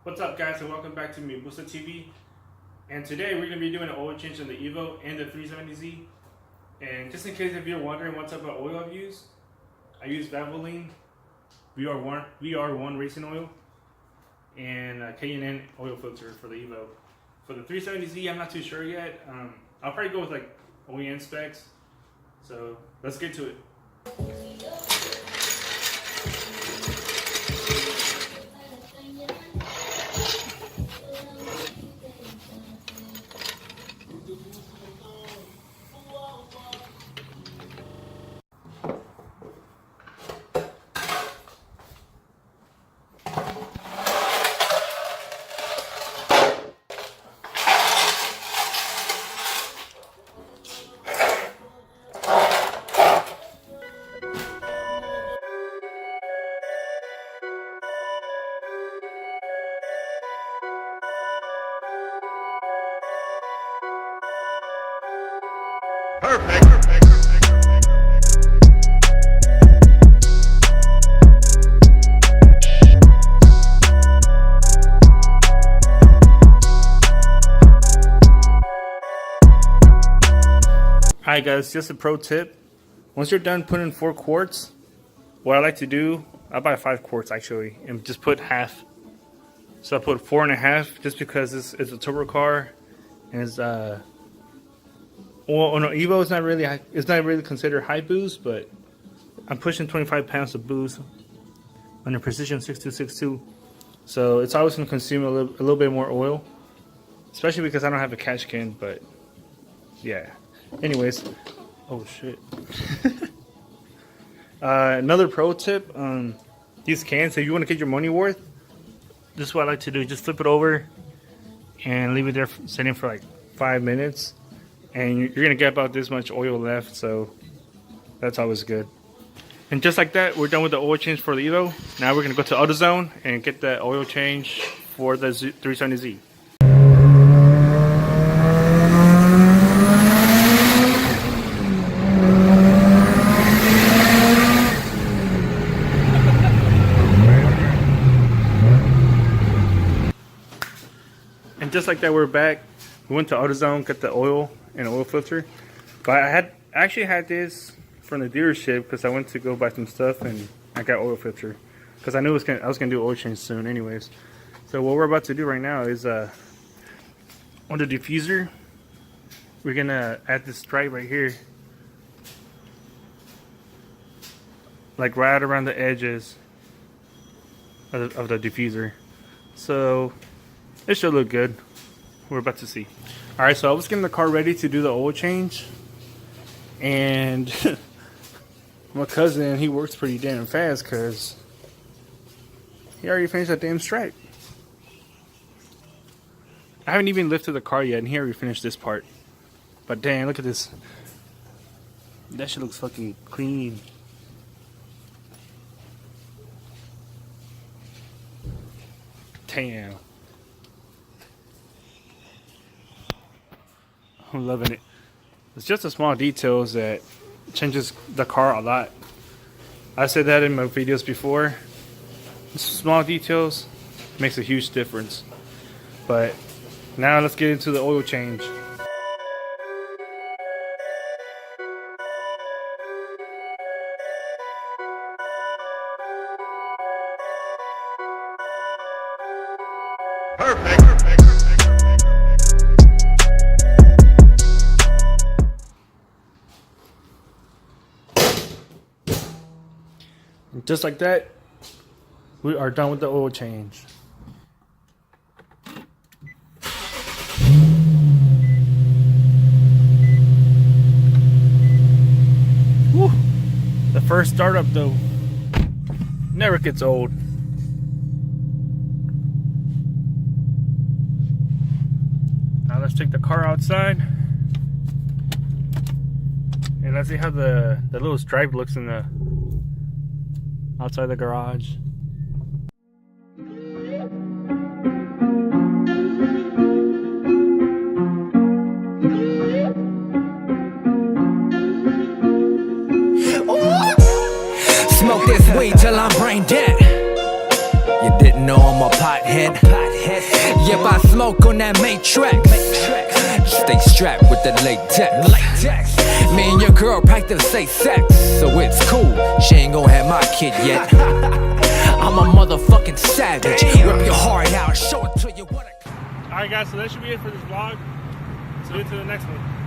What's up, guys, and welcome back to Mibusa TV. And today we're going to be doing an oil change on the Evo and the 370Z. And just in case if you're wondering what type of oil I've used, I use Valvoline VR1 racing oil and K&N oil filter for the Evo. For the 370Z, I'm not too sure yet. I'll probably go with like OEM specs. So let's get to it. Perfect. Alright guys, just a pro tip. Once you're done putting 4 quarts, what I like to do, I buy 5 quarts actually, and just put half. So I put 4.5 just because it's a turbo car, and it's well, no, Evo is not really considered high boost, but I'm pushing 25 pounds of boost on a Precision 6262, so it's always going to consume a little bit more oil, especially because I don't have a catch can. But yeah, anyways, oh shit. Another pro tip on these cans: if you want to get your money worth, this is what I like to do. Just flip it over and leave it there sitting for like 5 minutes. And you're going to get about this much oil left, so that's always good. And just like that, we're done with the oil change for the Evo. Now we're going to go to AutoZone and get the oil change for the 370Z. And just like that, we're back. We went to AutoZone, got the oil and oil filter. But I actually had this from the dealership because I went to go buy some stuff and I got oil filter because I knew I was gonna do oil change soon anyways. So what we're about to do right now is on the diffuser, we're gonna add this stripe right here, like right around the edges of the diffuser. So it should look good. We're about to see. Alright, so I was getting the car ready to do the oil change, and my cousin, he works pretty damn fast because he already finished that damn stripe. I haven't even lifted the car yet and he already finished this part. But damn, look at this. That shit looks fucking clean. Damn. I'm loving it. It's just the small details that changes the car a lot. I said that in my videos before. Small details makes a huge difference. But now let's get into the oil change. Perfect. Just like that, we are done with the oil change. Woo. The first startup though never gets old. Now let's take the car outside and let's see how the little stripe looks in the outside the garage. Smoke this weed till I'm brain dead. You didn't know I'm a pothead. Yep, I smoke on that matrix. Stay strapped with the latex. Me and your girl practice safe sex, so it's cool. She ain't gon' have my kid yet. I'm a motherfucking savage. Rip your heart out, show it to you what I... Alright guys, so that should be it for this vlog. See you to the next one.